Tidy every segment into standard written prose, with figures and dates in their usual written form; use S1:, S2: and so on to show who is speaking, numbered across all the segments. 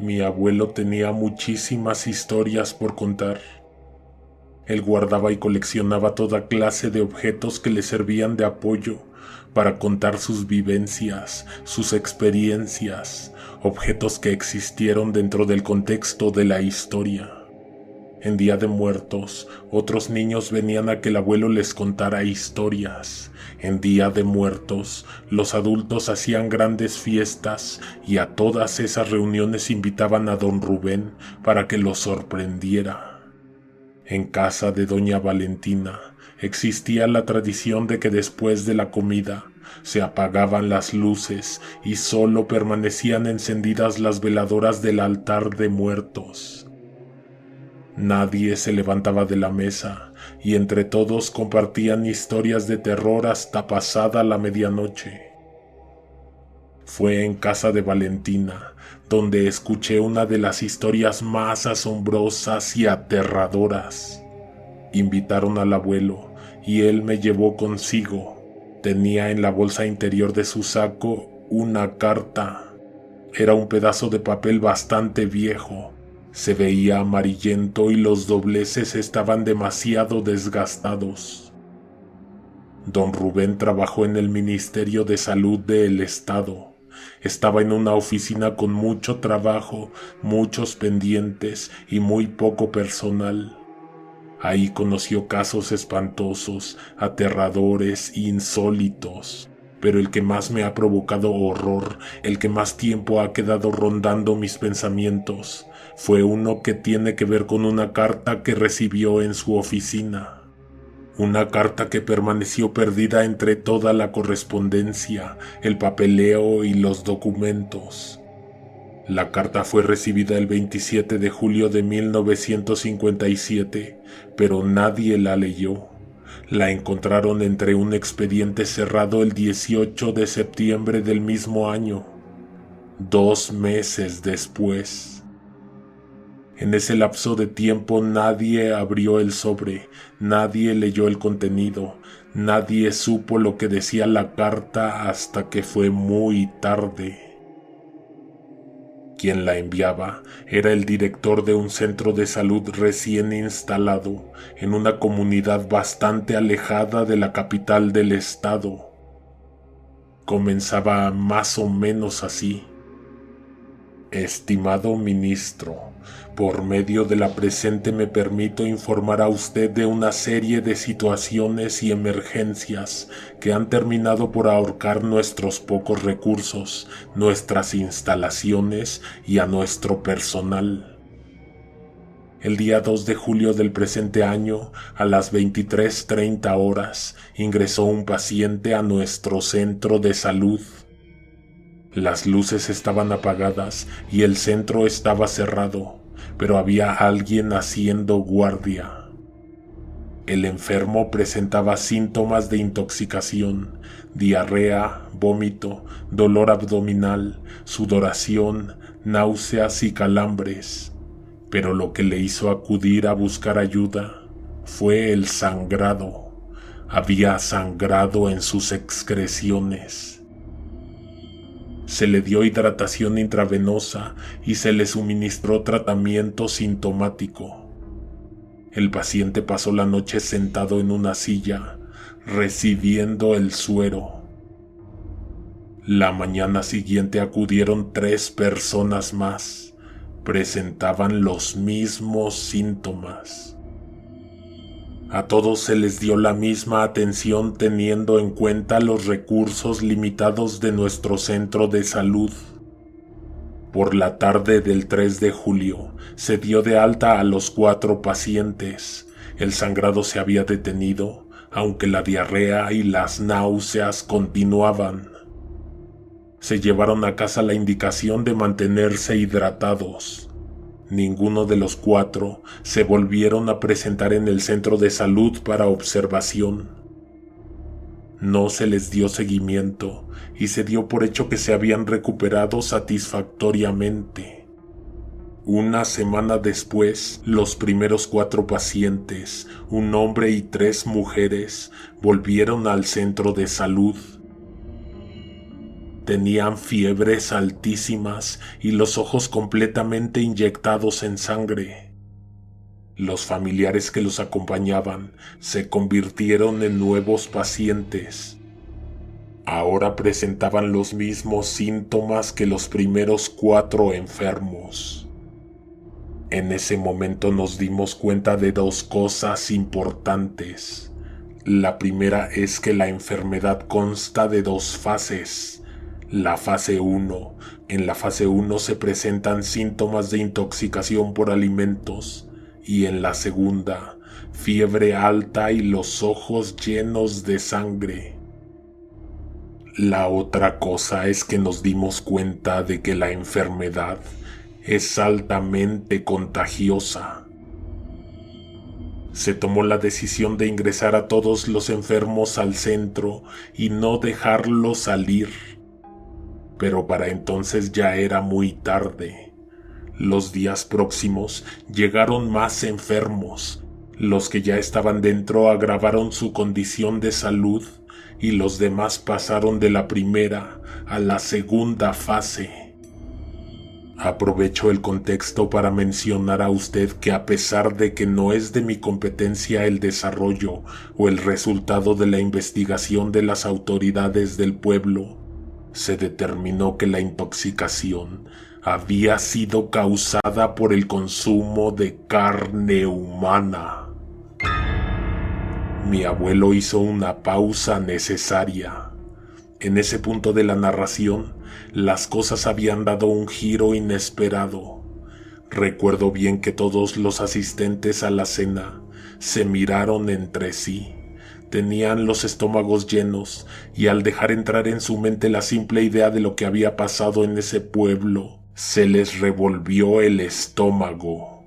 S1: Mi abuelo tenía muchísimas historias por contar. Él guardaba y coleccionaba toda clase de objetos que le servían de apoyo para contar sus vivencias, sus experiencias, objetos que existieron dentro del contexto de la historia. En Día de Muertos, otros niños venían a que el abuelo les contara historias. En Día de Muertos, los adultos hacían grandes fiestas y a todas esas reuniones invitaban a don Rubén para que los sorprendiera. En casa de doña Valentina existía la tradición de que después de la comida se apagaban las luces y solo permanecían encendidas las veladoras del altar de muertos. Nadie se levantaba de la mesa y entre todos compartían historias de terror hasta pasada la medianoche. Fue en casa de Valentina donde escuché una de las historias más asombrosas y aterradoras. Invitaron al abuelo y él me llevó consigo. Tenía en la bolsa interior de su saco una carta. Era un pedazo de papel bastante viejo. Se veía amarillento y los dobleces estaban demasiado desgastados. Don Rubén trabajó en el Ministerio de Salud del Estado. Estaba en una oficina con mucho trabajo, muchos pendientes y muy poco personal. Ahí conoció casos espantosos, aterradores, insólitos. Pero el que más me ha provocado horror, el que más tiempo ha quedado rondando mis pensamientos, fue uno que tiene que ver con una carta que recibió en su oficina. Una carta que permaneció perdida entre toda la correspondencia, el papeleo y los documentos. La carta fue recibida el 27 de julio de 1957, pero nadie la leyó. La encontraron entre un expediente cerrado el 18 de septiembre del mismo año, 2 meses después. En ese lapso de tiempo nadie abrió el sobre, nadie leyó el contenido, nadie supo lo que decía la carta hasta que fue muy tarde. Quien la enviaba era el director de un centro de salud recién instalado en una comunidad bastante alejada de la capital del estado. Comenzaba más o menos así. Estimado ministro, por medio de la presente me permito informar a usted de una serie de situaciones y emergencias que han terminado por ahorcar nuestros pocos recursos, nuestras instalaciones y a nuestro personal. El día 2 de julio del presente año, a las 23:30 horas, ingresó un paciente a nuestro centro de salud. Las luces estaban apagadas y el centro estaba cerrado, pero había alguien haciendo guardia. El enfermo presentaba síntomas de intoxicación, diarrea, vómito, dolor abdominal, sudoración, náuseas y calambres, pero lo que le hizo acudir a buscar ayuda fue el sangrado. Había sangrado en sus excreciones. Se le dio hidratación intravenosa y se le suministró tratamiento sintomático. El paciente pasó la noche sentado en una silla, recibiendo el suero. La mañana siguiente acudieron 3 personas más. Presentaban los mismos síntomas. A todos se les dio la misma atención teniendo en cuenta los recursos limitados de nuestro centro de salud. Por la tarde del 3 de julio se dio de alta a los 4 pacientes. El sangrado se había detenido, aunque la diarrea y las náuseas continuaban. Se llevaron a casa la indicación de mantenerse hidratados. Ninguno de los 4 se volvieron a presentar en el centro de salud para observación. No se les dio seguimiento y se dio por hecho que se habían recuperado satisfactoriamente. Una semana después, los primeros 4 pacientes, un hombre y 3 mujeres, volvieron al centro de salud. Tenían fiebres altísimas y los ojos completamente inyectados en sangre. Los familiares que los acompañaban se convirtieron en nuevos pacientes. Ahora presentaban los mismos síntomas que los primeros 4 enfermos. En ese momento nos dimos cuenta de 2 cosas importantes. La primera es que la enfermedad consta de 2 fases. La fase 1. En la fase 1 se presentan síntomas de intoxicación por alimentos y en la segunda, fiebre alta y los ojos llenos de sangre. La otra cosa es que nos dimos cuenta de que la enfermedad es altamente contagiosa. Se tomó la decisión de ingresar a todos los enfermos al centro y no dejarlos salir. Pero para entonces ya era muy tarde. Los días próximos llegaron más enfermos. Los que ya estaban dentro agravaron su condición de salud y los demás pasaron de la primera a la segunda fase. Aprovecho el contexto para mencionar a usted que a pesar de que no es de mi competencia el desarrollo o el resultado de la investigación de las autoridades del pueblo, se determinó que la intoxicación había sido causada por el consumo de carne humana. Mi abuelo hizo una pausa necesaria. En ese punto de la narración, las cosas habían dado un giro inesperado. Recuerdo bien que todos los asistentes a la cena se miraron entre sí. Tenían los estómagos llenos y al dejar entrar en su mente la simple idea de lo que había pasado en ese pueblo, se les revolvió el estómago.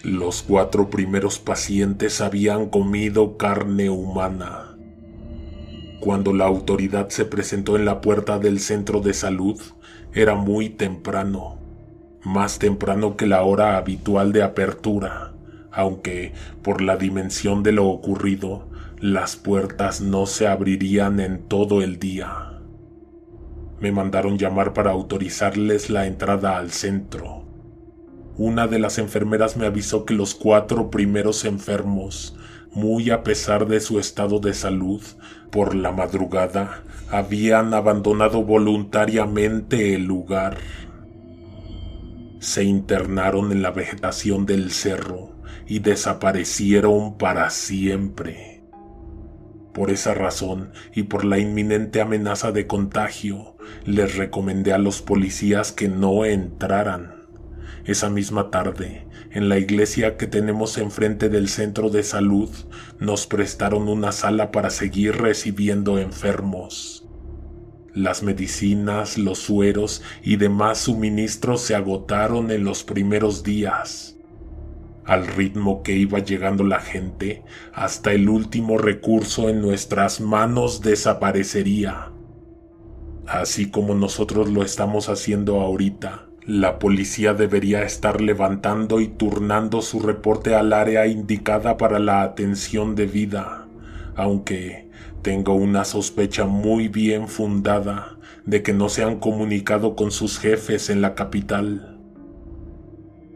S1: Los 4 primeros pacientes habían comido carne humana. Cuando la autoridad se presentó en la puerta del centro de salud, era muy temprano, más temprano que la hora habitual de apertura. Aunque, por la dimensión de lo ocurrido, las puertas no se abrirían en todo el día. Me mandaron llamar para autorizarles la entrada al centro. Una de las enfermeras me avisó que los 4 primeros enfermos, muy a pesar de su estado de salud, por la madrugada, habían abandonado voluntariamente el lugar. Se internaron en la vegetación del cerro y desaparecieron para siempre. Por esa razón y por la inminente amenaza de contagio, les recomendé a los policías que no entraran. Esa misma tarde, en la iglesia que tenemos enfrente del centro de salud, nos prestaron una sala para seguir recibiendo enfermos. Las medicinas, los sueros y demás suministros se agotaron en los primeros días. Al ritmo que iba llegando la gente, hasta el último recurso en nuestras manos desaparecería. Así como nosotros lo estamos haciendo ahorita, la policía debería estar levantando y turnando su reporte al área indicada para la atención debida, aunque tengo una sospecha muy bien fundada de que no se han comunicado con sus jefes en la capital.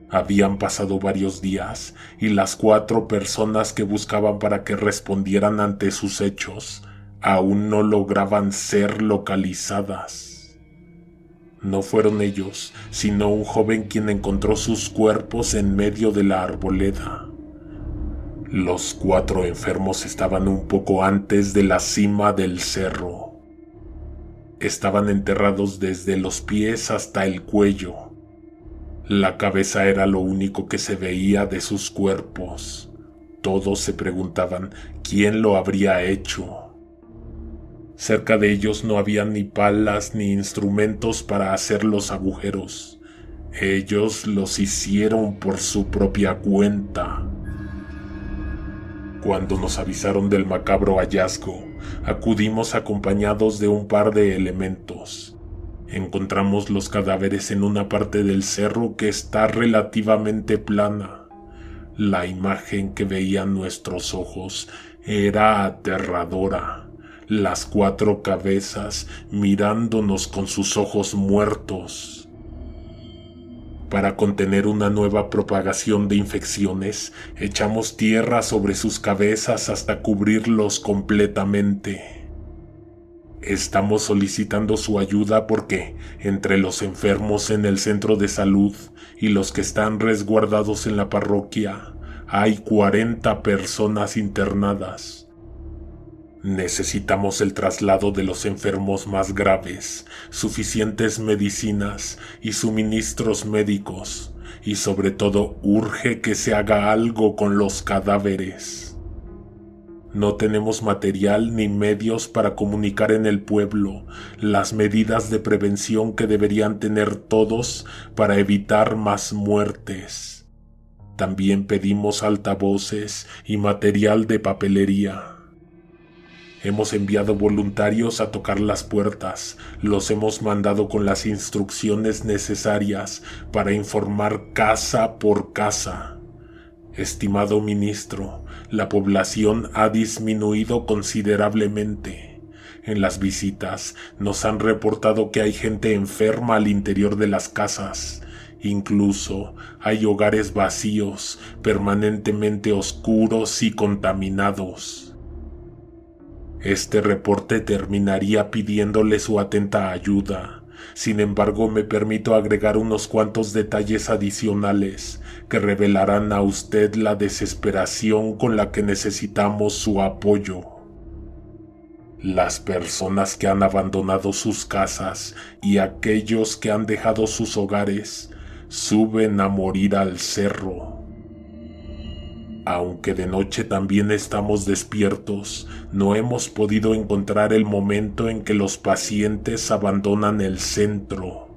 S1: Habían pasado varios días y las 4 personas que buscaban para que respondieran ante sus hechos aún no lograban ser localizadas. No fueron ellos, sino un joven quien encontró sus cuerpos en medio de la arboleda. Los 4 enfermos estaban un poco antes de la cima del cerro. Estaban enterrados desde los pies hasta el cuello. La cabeza era lo único que se veía de sus cuerpos. Todos se preguntaban quién lo habría hecho. Cerca de ellos no había ni palas ni instrumentos para hacer los agujeros. Ellos los hicieron por su propia cuenta. Cuando nos avisaron del macabro hallazgo, acudimos acompañados de un par de elementos. Encontramos los cadáveres en una parte del cerro que está relativamente plana. La imagen que veían nuestros ojos era aterradora. Las 4 cabezas mirándonos con sus ojos muertos. Para contener una nueva propagación de infecciones, echamos tierra sobre sus cabezas hasta cubrirlos completamente. Estamos solicitando su ayuda porque, entre los enfermos en el centro de salud y los que están resguardados en la parroquia, hay 40 personas internadas. Necesitamos el traslado de los enfermos más graves, suficientes medicinas y suministros médicos, y sobre todo urge que se haga algo con los cadáveres. No tenemos material ni medios para comunicar en el pueblo las medidas de prevención que deberían tener todos para evitar más muertes. También pedimos altavoces y material de papelería. Hemos enviado voluntarios a tocar las puertas, los hemos mandado con las instrucciones necesarias para informar casa por casa. Estimado ministro, la población ha disminuido considerablemente. En las visitas nos han reportado que hay gente enferma al interior de las casas. Incluso hay hogares vacíos, permanentemente oscuros y contaminados. Este reporte terminaría pidiéndole su atenta ayuda. Sin embargo, me permito agregar unos cuantos detalles adicionales que revelarán a usted la desesperación con la que necesitamos su apoyo. Las personas que han abandonado sus casas y aquellos que han dejado sus hogares suben a morir al cerro. Aunque de noche también estamos despiertos, no hemos podido encontrar el momento en que los pacientes abandonan el centro.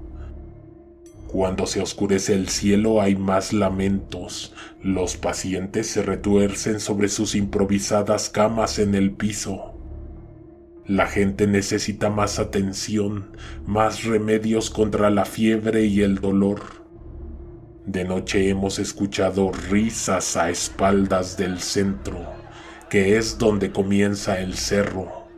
S1: Cuando se oscurece el cielo hay más lamentos. Los pacientes se retuercen sobre sus improvisadas camas en el piso. La gente necesita más atención, más remedios contra la fiebre y el dolor. De noche hemos escuchado risas a espaldas del centro, que es donde comienza el cerro.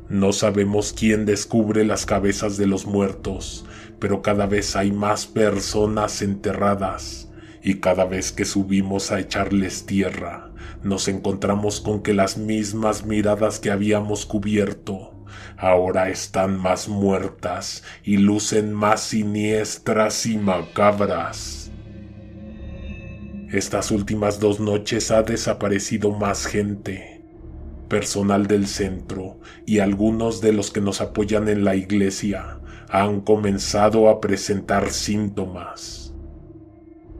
S1: No sabemos quién descubre las cabezas de los muertos, pero cada vez hay más personas enterradas, y cada vez que subimos a echarles tierra, nos encontramos con que las mismas miradas que habíamos cubierto ahora están más muertas y lucen más siniestras y macabras. Estas últimas 2 noches ha desaparecido más gente, personal del centro y algunos de los que nos apoyan en la iglesia han comenzado a presentar síntomas.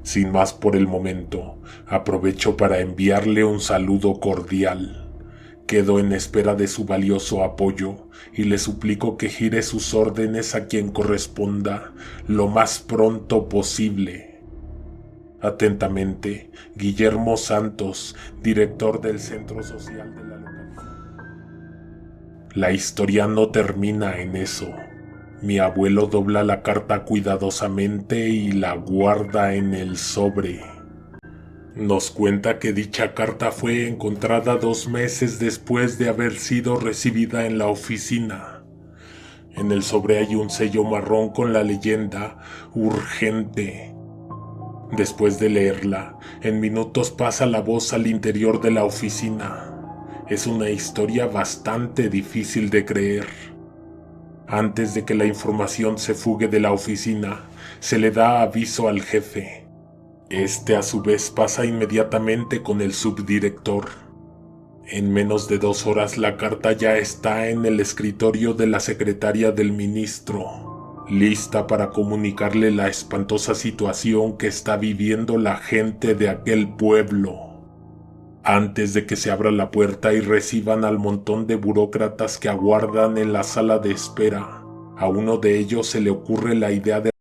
S1: Sin más por el momento, aprovecho para enviarle un saludo cordial. Quedo en espera de su valioso apoyo y le suplico que gire sus órdenes a quien corresponda lo más pronto posible. Atentamente, Guillermo Santos, director del Centro Social de la localidad. La historia no termina en eso. Mi abuelo dobla la carta cuidadosamente y la guarda en el sobre. Nos cuenta que dicha carta fue encontrada 2 meses después de haber sido recibida en la oficina. En el sobre hay un sello marrón con la leyenda "Urgente". Después de leerla, en minutos pasa la voz al interior de la oficina. Es una historia bastante difícil de creer. Antes de que la información se fugue de la oficina, se le da aviso al jefe. Este a su vez pasa inmediatamente con el subdirector. En menos de 2 horas la carta ya está en el escritorio de la secretaria del ministro, lista para comunicarle la espantosa situación que está viviendo la gente de aquel pueblo. Antes de que se abra la puerta y reciban al montón de burócratas que aguardan en la sala de espera, a uno de ellos se le ocurre la idea de